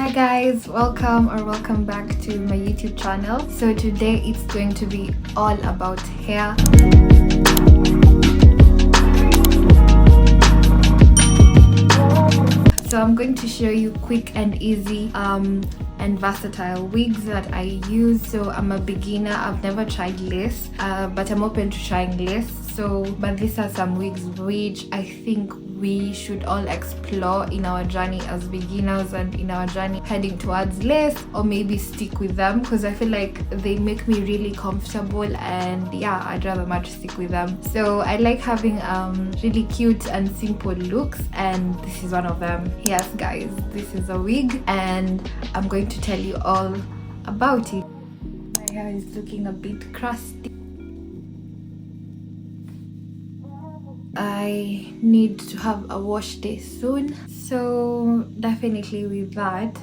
Hi guys, welcome back to my YouTube channel. So today it's going to be all about hair. So I'm going to show you quick and easy and versatile wigs that I use. So I'm a beginner, I've never tried lace, but I'm open to trying lace. But these are some wigs which I think we should all explore in our journey as beginners and in our journey heading towards lace, or maybe stick with them because I feel like they make me really comfortable, and yeah, I'd rather much stick with them. So I like having really cute and simple looks, and this is one of them. Yes guys, this is a wig and I'm going to tell you all about it. My hair is looking a bit crusty. I need to have a wash day soon, so definitely with that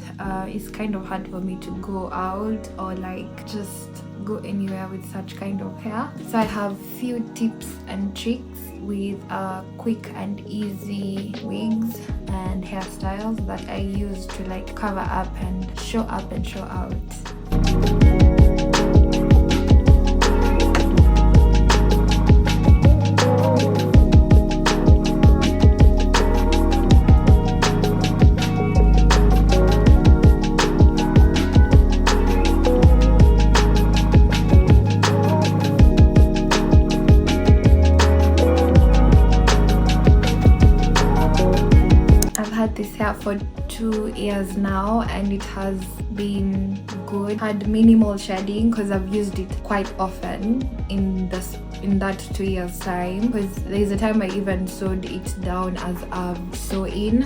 it's kind of hard for me to go out or like just go anywhere with such kind of hair. So I have few tips and tricks with quick and easy wigs and hairstyles that I use to like cover up and show out. This hair for 2 years now and it has been good. Had minimal shedding because I've used it quite often in that 2 years time, because there's a time I even sewed it down as a sew-in.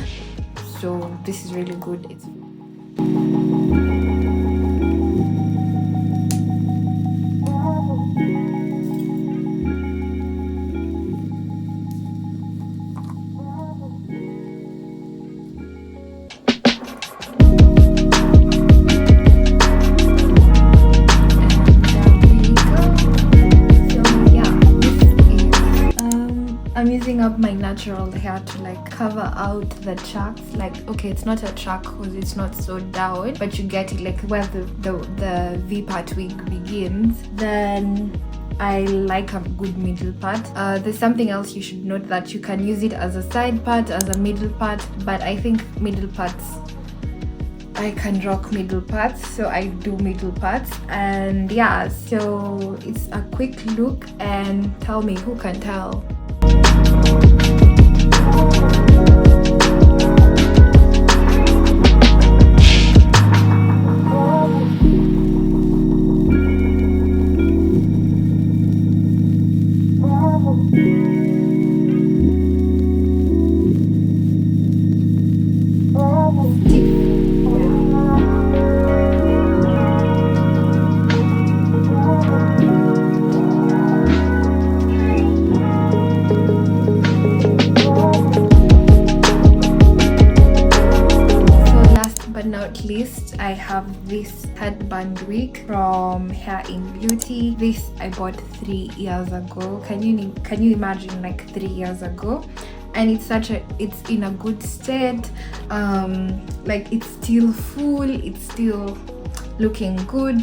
So this is really good. I'm using up my natural hair to like cover out the tracks. Like, okay, it's not a track because it's not sewed down, but you get it like where the V-part wig begins. Then I like a good middle part. There's something else you should note, that you can use it as a side part, as a middle part, but I think middle parts, I can rock middle parts, so I do middle parts. And yeah, so it's a quick look, and tell me who can tell. Not least, I have this headband wig from Hairinbeauty. This I bought 3 years ago. Can you imagine, like 3 years ago? And it's in a good state. Like it's still full, it's still looking good,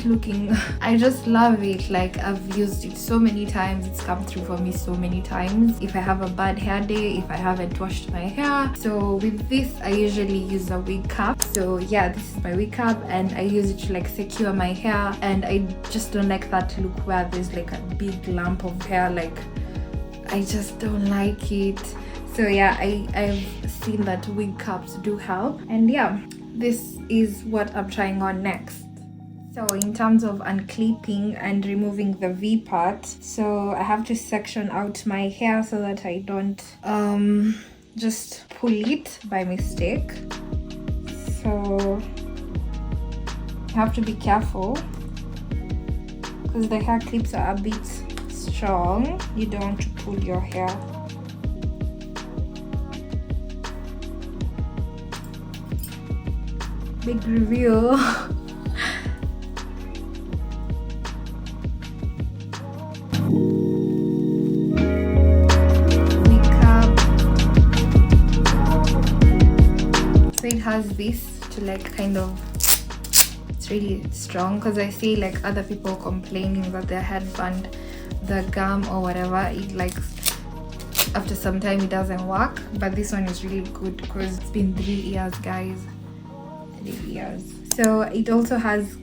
I just love it. Like I've used it so many times, it's come through for me so many times. If I have a bad hair day, if I haven't washed my hair. So with this I usually use a wig cap. So yeah, this is my wig cap and I use it to like secure my hair, and I just don't like that look where there's like a big lump of hair. Like I just don't like it. So yeah, I've seen that wig caps do help, and yeah, this is what I'm trying on next. So in terms of unclipping and removing the V part, so I have to section out my hair so that I don't just pull it by mistake. So you have to be careful because the hair clips are a bit strong. You don't want to pull your hair. Big reveal. So it has this to like kind of, it's really strong, because I see like other people complaining that their headband, the gum or whatever, it like after some time it doesn't work. But this one is really good because it's been 3 years, guys. 3 years. So it also has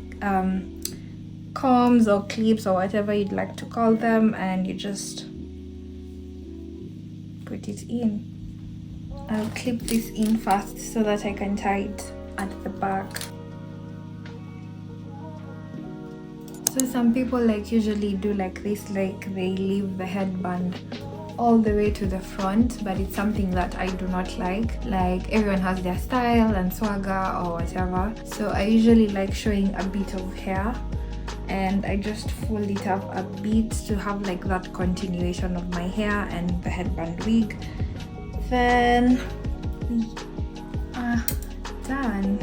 combs or clips or whatever you'd like to call them, and you just put it in. I'll clip this in first so that I can tie it at the back. So some people like usually do like this, like they leave the headband all the way to the front, but it's something that I do not like. Like everyone has their style and swagger or whatever, so I usually like showing a bit of hair, and I just fold it up a bit to have like that continuation of my hair and the headband wig. Then we are done.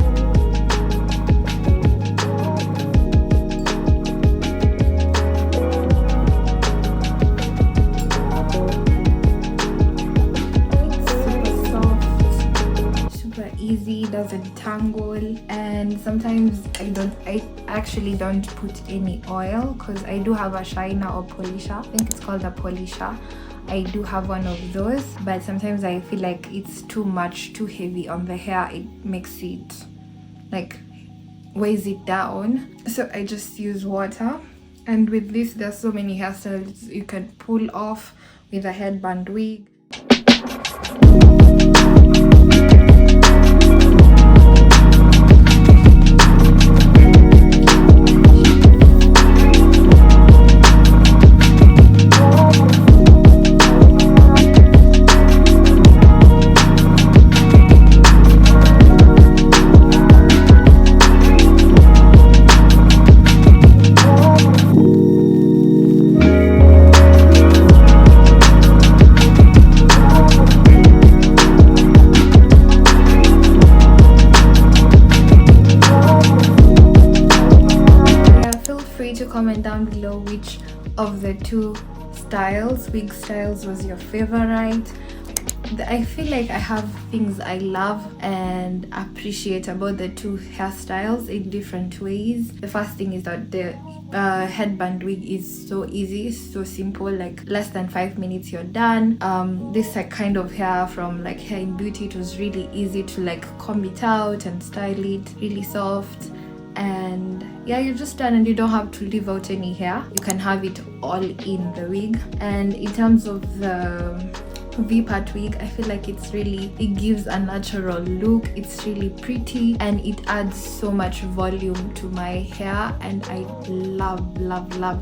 Easy, doesn't tangle, and sometimes I actually don't put any oil because I do have a shiner or polisher. I think it's called a polisher. I do have one of those, but sometimes I feel like it's too much, too heavy on the hair. It makes it like weighs it down, so I just use water. And with this, there's so many hairstyles you can pull off with a headband wig. Comment down below which of the two wig styles was your favorite. I feel like I have things I love and appreciate about the two hairstyles in different ways. The first thing is that the headband wig is so easy, so simple, like less than 5 minutes you're done. This like kind of hair from like Hairinbeauty, it was really easy to like comb it out and style it, really soft. And yeah, you're just done, and you don't have to leave out any hair. You can have it all in the wig. And in terms of the V-part wig, I feel like it gives a natural look. It's really pretty and it adds so much volume to my hair, and I love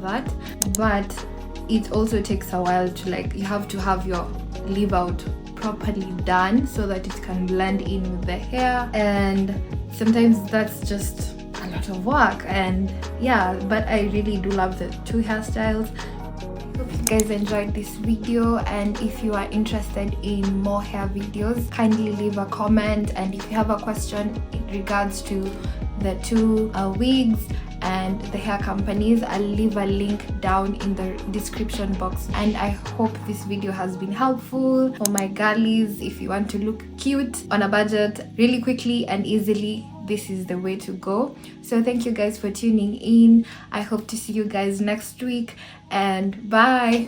that. But it also takes a while to like, you have to have your leave out properly done so that it can blend in with the hair, and sometimes that's just a lot of work. And yeah, but I really do love the two hairstyles. I hope you guys enjoyed this video, and if you are interested in more hair videos, kindly leave a comment. And if you have a question in regards to the two wigs and the hair companies, I'll leave a link down in the description box. And I hope this video has been helpful for my girlies. If you want to look cute on a budget really quickly and easily, this is the way to go. So thank you guys for tuning in. I hope to see you guys next week, and bye.